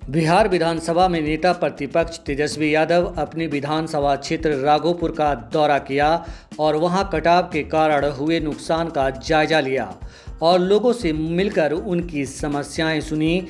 बिहार विधानसभा में नेता प्रतिपक्ष तेजस्वी यादव अपने विधानसभा क्षेत्र राघोपुर का दौरा किया और वहां कटाव के कारण हुए नुकसान का जायजा लिया और लोगों से मिलकर उनकी समस्याएं सुनी।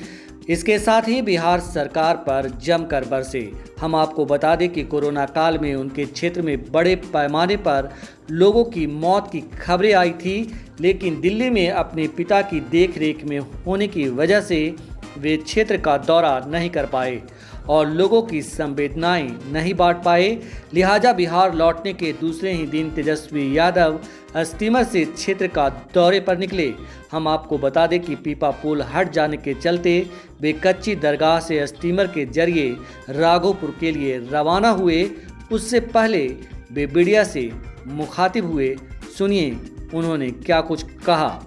इसके साथ ही बिहार सरकार पर जमकर बरसे। हम आपको बता दें कि कोरोना काल में उनके क्षेत्र में बड़े पैमाने पर लोगों की मौत की खबरें आई थी, लेकिन दिल्ली में अपने पिता की देखरेख में होने की वजह से वे क्षेत्र का दौरा नहीं कर पाए और लोगों की संवेदनाएं नहीं बांट पाए। लिहाजा बिहार लौटने के दूसरे ही दिन तेजस्वी यादव स्टीमर से क्षेत्र का दौरे पर निकले। हम आपको बता दें कि पीपा पुल हट जाने के चलते वे कच्ची दरगाह से स्टीमर के जरिए राघोपुर के लिए रवाना हुए। उससे पहले वे मीडिया से मुखातिब हुए। सुनिए उन्होंने क्या कुछ कहा।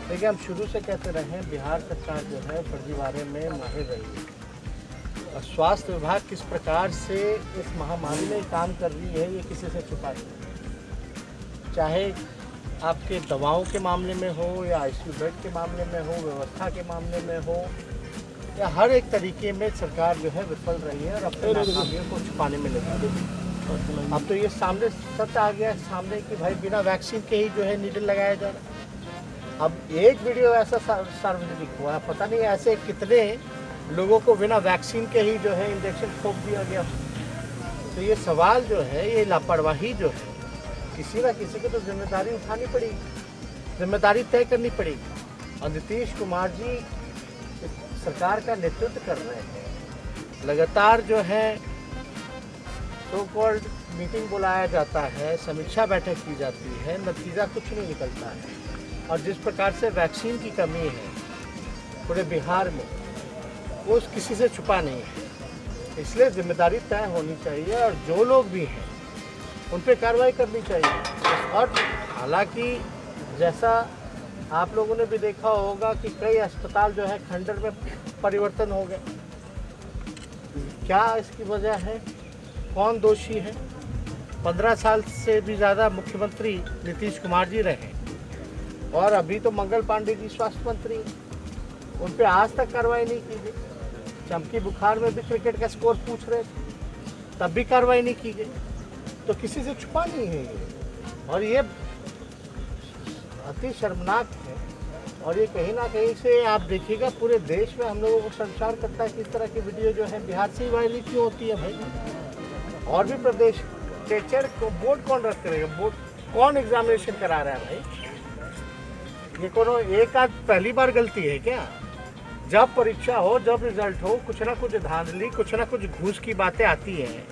देखिए, हम शुरू से कहते रहे हैं बिहार सरकार जो है फर्जीवाड़े में माहिर रही है और स्वास्थ्य विभाग किस प्रकार से इस महामारी में काम कर रही है ये किसी से छुपा नहीं। चाहे आपके दवाओं के मामले में हो या आईसीयू बेड के मामले में हो, व्यवस्था के मामले में हो, या हर एक तरीके में सरकार जो है विफल रही है और अपने नाकामियों को छुपाने में लगी है। अब तो ये सामने सत्य आ गया सामने कि भाई बिना वैक्सीन के ही जो है नीडल लगाया जा रहा है। अब एक वीडियो ऐसा सार्वजनिक हुआ, पता नहीं ऐसे कितने लोगों को बिना वैक्सीन के ही जो है इंजेक्शन ठोक दिया गया। तो ये सवाल जो है, ये लापरवाही जो है, किसी ना किसी को तो जिम्मेदारी उठानी पड़ेगी, जिम्मेदारी तय करनी पड़ेगी। और नीतीश कुमार जी सरकार का नेतृत्व कर रहे हैं। लगातार जो है सो कॉल्ड मीटिंग बुलाया जाता है, समीक्षा बैठक की जाती है, नतीजा कुछ नहीं निकलता है। और जिस प्रकार से वैक्सीन की कमी है पूरे बिहार में, वो किसी से छुपा नहीं है। इसलिए जिम्मेदारी तय होनी चाहिए और जो लोग भी हैं उन पर कार्रवाई करनी चाहिए। और हालांकि जैसा आप लोगों ने भी देखा होगा कि कई अस्पताल जो है खंडर में परिवर्तन हो गए। क्या इसकी वजह है? कौन दोषी है? 15 साल से भी ज़्यादा मुख्यमंत्री नीतीश कुमार जी रहे और अभी तो मंगल पांडे जी स्वास्थ्य मंत्री, उन पे आज तक कार्रवाई नहीं की गई। चमकी बुखार में भी क्रिकेट का स्कोर पूछ रहे थे, तब भी कार्रवाई नहीं की गई। तो किसी से छुपा नहीं है ये, और ये अति शर्मनाक है। और ये कहीं ना कहीं से आप देखिएगा पूरे देश में हम लोगों को संचार करता है कि इस तरह की वीडियो जो है बिहार से ही वायरल क्यों होती है भाई। और भी प्रदेश टीचर को बोर्ड कौन रद्द करेगा? बोर्ड कौन एग्जामिनेशन करा रहा है भाई? ये कोनो एक आध पहली बार गलती है क्या? जब परीक्षा हो, जब रिजल्ट हो, कुछ ना कुछ धांधली, कुछ ना कुछ घूस की बातें आती हैं।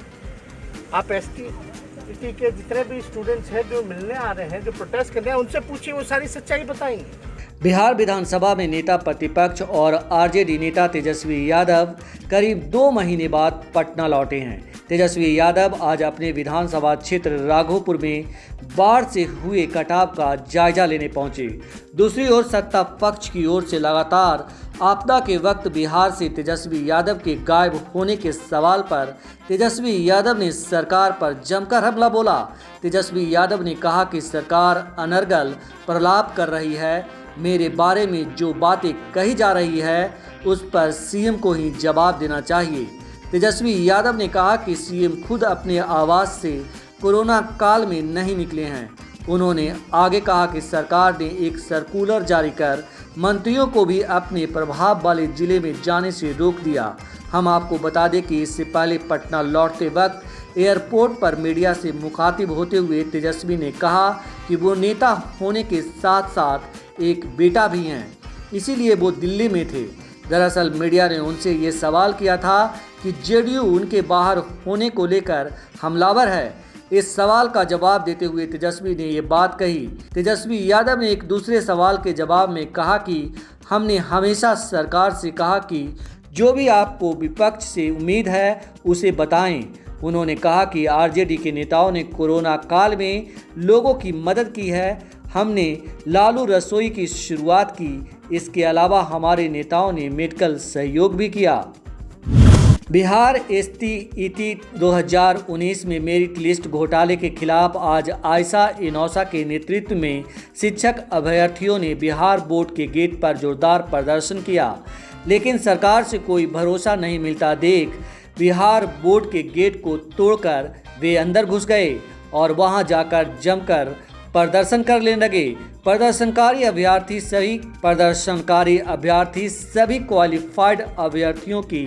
आप एसटी के जितने भी स्टूडेंट्स हैं जो मिलने आ रहे हैं, जो प्रोटेस्ट करने हैं, उनसे पूछिए, वो सारी सच्चाई बताएंगे। बिहार विधानसभा में नेता प्रतिपक्ष और आरजेडी नेता तेजस्वी यादव करीब 2 महीने बाद पटना लौटे हैं। तेजस्वी यादव आज अपने विधानसभा क्षेत्र राघोपुर में बाढ़ से हुए कटाव का जायजा लेने पहुंचे। दूसरी ओर सत्ता पक्ष की ओर से लगातार आपदा के वक्त बिहार से तेजस्वी यादव के गायब होने के सवाल पर तेजस्वी यादव ने सरकार पर जमकर हमला बोला। तेजस्वी यादव ने कहा कि सरकार अनर्गल प्रलाप कर रही है। मेरे बारे में जो बातें कही जा रही है उस पर सीएम को ही जवाब देना चाहिए। तेजस्वी यादव ने कहा कि सीएम खुद अपने आवास से कोरोना काल में नहीं निकले हैं। उन्होंने आगे कहा कि सरकार ने एक सर्कुलर जारी कर मंत्रियों को भी अपने प्रभाव वाले जिले में जाने से रोक दिया। हम आपको बता दें कि इससे पहले पटना लौटते वक्त एयरपोर्ट पर मीडिया से मुखातिब होते हुए तेजस्वी ने कहा कि वो नेता होने के साथ साथ एक बेटा भी हैं, इसीलिए वो दिल्ली में थे। दरअसल मीडिया ने उनसे ये सवाल किया था कि जेडीयू उनके बाहर होने को लेकर हमलावर है। इस सवाल का जवाब देते हुए तेजस्वी ने ये बात कही। तेजस्वी यादव ने एक दूसरे सवाल के जवाब में कहा कि हमने हमेशा सरकार से कहा कि जो भी आपको विपक्ष से उम्मीद है उसे बताएं। उन्होंने कहा कि आरजेडी के नेताओं ने कोरोना काल में लोगों की मदद की है। हमने लालू रसोई की शुरुआत की। इसके अलावा हमारे नेताओं ने मेडिकल सहयोग भी किया। बिहार STET 2019 में मेरिट लिस्ट घोटाले के खिलाफ आज आयशा इनौसा के नेतृत्व में शिक्षक अभ्यर्थियों ने बिहार बोर्ड के गेट पर जोरदार प्रदर्शन किया, लेकिन सरकार से कोई भरोसा नहीं मिलता देख बिहार बोर्ड के गेट को तोड़कर वे अंदर घुस गए और वहां जाकर जमकर प्रदर्शन कर लेने लगे। प्रदर्शनकारी अभ्यर्थी सभी क्वालिफाइड अभ्यर्थियों की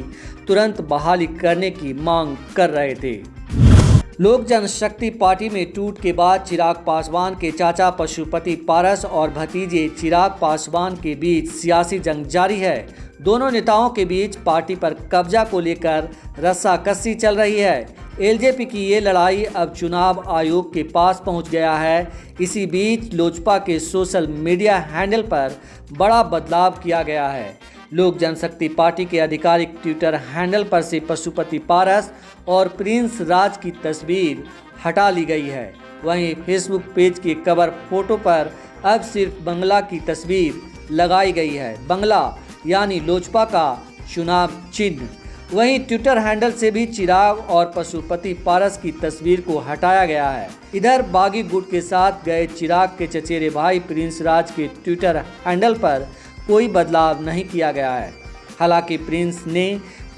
तुरंत बहाली करने की मांग कर रहे थे। लोक जनशक्ति पार्टी में टूट के बाद चिराग पासवान के चाचा पशुपति पारस और भतीजे चिराग पासवान के बीच सियासी जंग जारी है। दोनों नेताओं के बीच पार्टी पर कब्जा को लेकर रस्साकसी चल रही है। एलजेपी की ये लड़ाई अब चुनाव आयोग के पास पहुंच गया है। इसी बीच लोजपा के सोशल मीडिया हैंडल पर बड़ा बदलाव किया गया है। लोक जनशक्ति पार्टी के आधिकारिक ट्विटर हैंडल पर से पशुपति पारस और प्रिंस राज की तस्वीर हटा ली गई है। वहीं फेसबुक पेज के कवर फोटो पर अब सिर्फ बंगला की तस्वीर लगाई गई है। बंगला यानी लोजपा का चुनाव चिन्ह। वहीं ट्विटर हैंडल से भी चिराग और पशुपति पारस की तस्वीर को हटाया गया है। इधर बागी गुट के साथ गए चिराग के चचेरे भाई प्रिंस राज के ट्विटर हैंडल पर कोई बदलाव नहीं किया गया है। हालांकि प्रिंस ने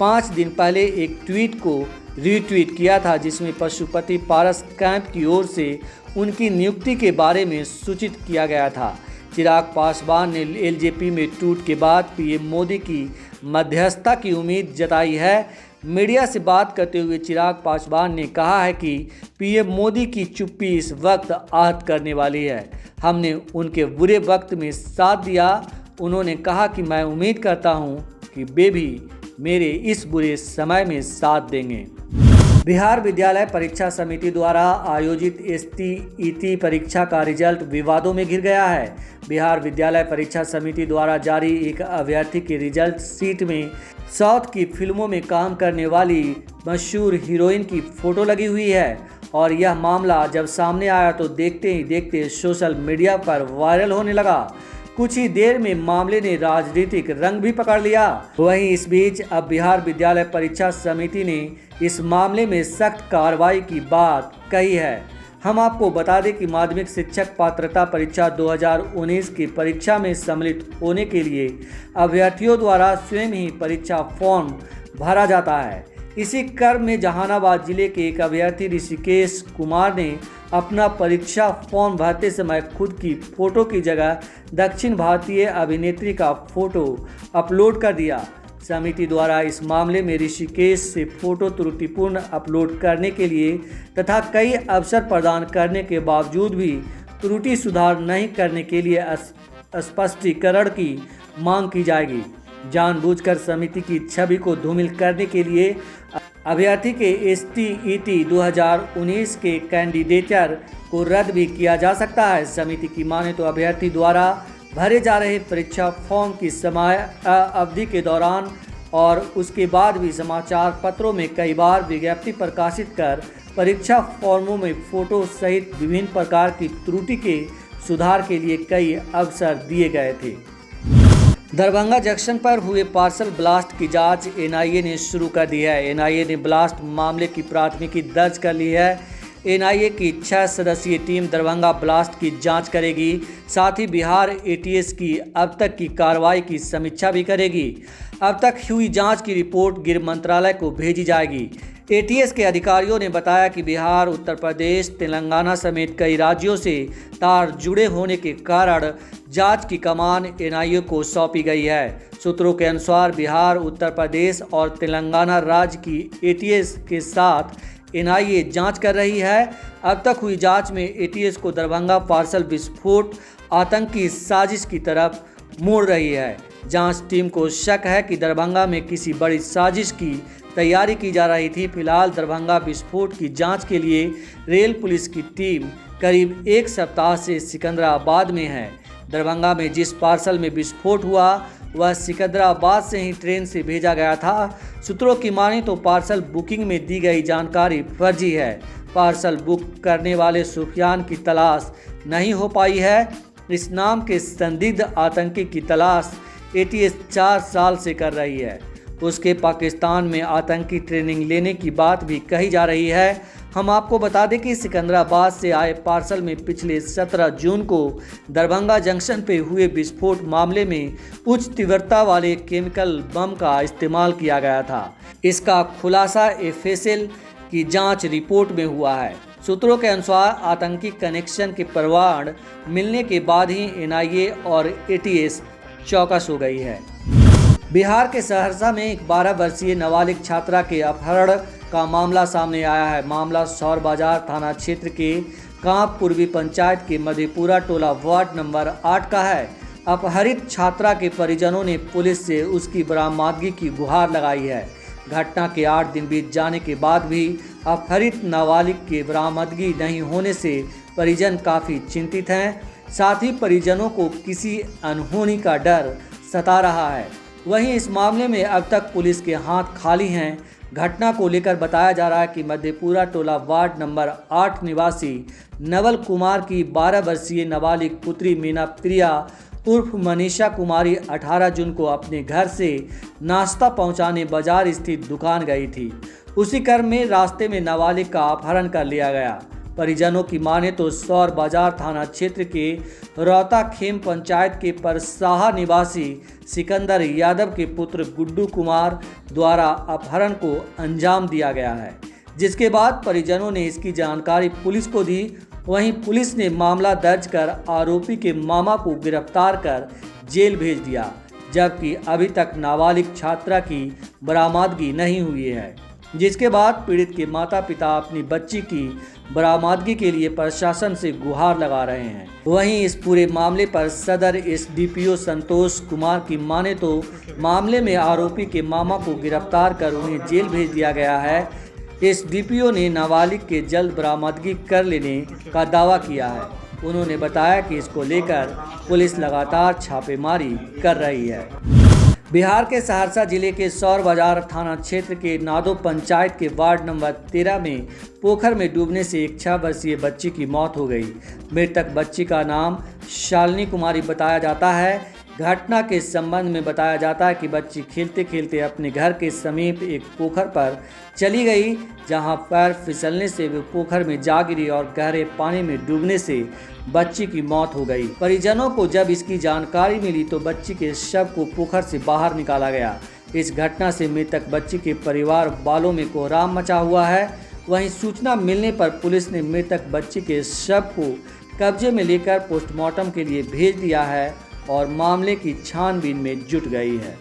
5 दिन पहले एक ट्वीट को रीट्वीट किया था, जिसमें पशुपति पारस कैंप की ओर से उनकी नियुक्ति के बारे में सूचित किया गया था। चिराग पासवान ने एलजेपी में टूट के बाद पीएम मोदी की मध्यस्थता की उम्मीद जताई है। मीडिया से बात करते हुए चिराग पासवान ने कहा है कि पीएम मोदी की चुप्पी इस वक्त आहत करने वाली है। हमने उनके बुरे वक्त में साथ दिया। उन्होंने कहा कि मैं उम्मीद करता हूं कि वे भी मेरे इस बुरे समय में साथ देंगे। बिहार विद्यालय परीक्षा समिति द्वारा आयोजित STET परीक्षा का रिजल्ट विवादों में घिर गया है। बिहार विद्यालय परीक्षा समिति द्वारा जारी एक अभ्यर्थी के रिजल्ट शीट में साउथ की फिल्मों में काम करने वाली मशहूर हीरोइन की फोटो लगी हुई है और यह मामला जब सामने आया तो देखते ही देखते सोशल मीडिया पर वायरल होने लगा। कुछ ही देर में मामले ने राजनीतिक रंग भी पकड़ लिया। वहीं इस बीच अब बिहार विद्यालय परीक्षा समिति ने इस मामले में सख्त कार्रवाई की बात कही है। हम आपको बता दें कि माध्यमिक शिक्षक पात्रता परीक्षा 2019 की परीक्षा में सम्मिलित होने के लिए अभ्यर्थियों द्वारा स्वयं ही परीक्षा फॉर्म भरा जाता है। इसी क्रम में जहानाबाद जिले के एक अभ्यर्थी ऋषिकेश कुमार ने अपना परीक्षा फॉर्म भरते समय खुद की फोटो की जगह दक्षिण भारतीय अभिनेत्री का फोटो अपलोड कर दिया। समिति द्वारा इस मामले में ऋषिकेश से फोटो त्रुटिपूर्ण अपलोड करने के लिए तथा कई अवसर प्रदान करने के बावजूद भी त्रुटि सुधार नहीं करने के लिए स्पष्टीकरण की मांग की जाएगी। जानबूझकर समिति की छवि को धूमिल करने के लिए अभ्यर्थी के STET 2019 के कैंडिडेटर को रद्द भी किया जा सकता है। समिति की माने तो अभ्यर्थी द्वारा भरे जा रहे परीक्षा फॉर्म की समय अवधि के दौरान और उसके बाद भी समाचार पत्रों में कई बार विज्ञप्ति प्रकाशित कर परीक्षा फॉर्मों में फोटो सहित विभिन्न प्रकार की त्रुटि के सुधार के लिए कई अवसर दिए गए थे। दरभंगा जंक्शन पर हुए पार्सल ब्लास्ट की जांच NIA ने शुरू कर दी है। NIA ने ब्लास्ट मामले की प्राथमिकी दर्ज कर ली है। NIA की 6 सदस्यीय टीम दरभंगा ब्लास्ट की जांच करेगी। साथ ही बिहार ATS की अब तक की कार्रवाई की समीक्षा भी करेगी। अब तक हुई जांच की रिपोर्ट गृह मंत्रालय को भेजी जाएगी। ATS के अधिकारियों ने बताया कि बिहार, उत्तर प्रदेश, तेलंगाना समेत कई राज्यों से तार जुड़े होने के कारण जांच की कमान NIA को सौंपी गई है। सूत्रों के अनुसार बिहार, उत्तर प्रदेश और तेलंगाना राज्य की ATS के साथ NIA जांच कर रही है। अब तक हुई जांच में ATS को दरभंगा पार्सल विस्फोट आतंकी साजिश की तरफ मोड़ रही है। जांच टीम को शक है कि दरभंगा में किसी बड़ी साजिश की तैयारी की जा रही थी। फिलहाल दरभंगा विस्फोट की जांच के लिए रेल पुलिस की टीम करीब 1 सप्ताह से सिकंदराबाद में है। दरभंगा में जिस पार्सल में विस्फोट हुआ वह सिकंदराबाद से ही ट्रेन से भेजा गया था। सूत्रों की माने तो पार्सल बुकिंग में दी गई जानकारी फर्जी है। पार्सल बुक करने वाले सुफियान की तलाश नहीं हो पाई है। इस नाम के संदिग्ध आतंकी की तलाश ATS 4 साल से कर रही है। उसके पाकिस्तान में आतंकी ट्रेनिंग लेने की बात भी कही जा रही है। हम आपको बता दें कि सिकंदराबाद से आए पार्सल में पिछले 17 जून को दरभंगा जंक्शन पे हुए विस्फोट मामले में उच्च तीव्रता वाले केमिकल बम का इस्तेमाल किया गया था। इसका खुलासा एफएसएल की जांच रिपोर्ट में हुआ है। सूत्रों के अनुसार आतंकी कनेक्शन के प्रमाण मिलने के बाद ही एनआईए और एटीएस चौकस हो गई है। बिहार के सहरसा में एक 12 वर्षीय नाबालिग छात्रा के अपहरण का मामला सामने आया है। मामला सौर बाजार थाना क्षेत्र के कांप पूर्वी पंचायत के मधेपुरा टोला वार्ड नंबर 8 का है। अपहरित छात्रा के परिजनों ने पुलिस से उसकी बरामदगी की गुहार लगाई है। घटना के 8 दिन बीत जाने के बाद भी अपहरित नाबालिग की बरामदगी नहीं होने से परिजन काफ़ी चिंतित हैं। साथ ही परिजनों को किसी अनहोनी का डर सता रहा है। वहीं इस मामले में अब तक पुलिस के हाथ खाली हैं। घटना को लेकर बताया जा रहा है कि मधेपुरा टोला वार्ड नंबर 8 निवासी नवल कुमार की 12 वर्षीय नाबालिग पुत्री मीना प्रिया उर्फ मनीषा कुमारी 18 जून को अपने घर से नाश्ता पहुंचाने बाजार स्थित दुकान गई थी। उसी क्रम में रास्ते में नाबालिग का अपहरण कर लिया गया। परिजनों की माने तो सौर बाजार थाना क्षेत्र के रौता खेम पंचायत के परसाहा निवासी सिकंदर यादव के पुत्र गुड्डू कुमार द्वारा अपहरण को अंजाम दिया गया है, जिसके बाद परिजनों ने इसकी जानकारी पुलिस को दी। वहीं पुलिस ने मामला दर्ज कर आरोपी के मामा को गिरफ्तार कर जेल भेज दिया, जबकि अभी तक नाबालिग छात्रा की बरामदगी नहीं हुई है, जिसके बाद पीड़ित के माता पिता अपनी बच्ची की बरामदगी के लिए प्रशासन से गुहार लगा रहे हैं। वहीं इस पूरे मामले पर सदर एसडीपीओ संतोष कुमार की माने तो मामले में आरोपी के मामा को गिरफ्तार कर उन्हें जेल भेज दिया गया है। एसडीपीओ ने नाबालिग के जल्द बरामदगी कर लेने का दावा किया है। उन्होंने बताया कि इसको लेकर पुलिस लगातार छापेमारी कर रही है। बिहार के सहरसा जिले के सौर बाजार थाना क्षेत्र के नादो पंचायत के वार्ड नंबर 13 में पोखर में डूबने से एक 6 वर्षीय बच्ची की मौत हो गई। मृतक बच्ची का नाम शालिनी कुमारी बताया जाता है। घटना के संबंध में बताया जाता है कि बच्ची खेलते खेलते अपने घर के समीप एक पोखर पर चली गई, जहां पैर फिसलने से वे पोखर में जा गिरी और गहरे पानी में डूबने से बच्ची की मौत हो गई। परिजनों को जब इसकी जानकारी मिली तो बच्ची के शव को पोखर से बाहर निकाला गया। इस घटना से मृतक बच्ची के परिवार वालों में कोहराम मचा हुआ है। वहीं सूचना मिलने पर पुलिस ने मृतक बच्ची के शव को कब्जे में लेकर पोस्टमार्टम के लिए भेज दिया है और मामले की छानबीन में जुट गई है।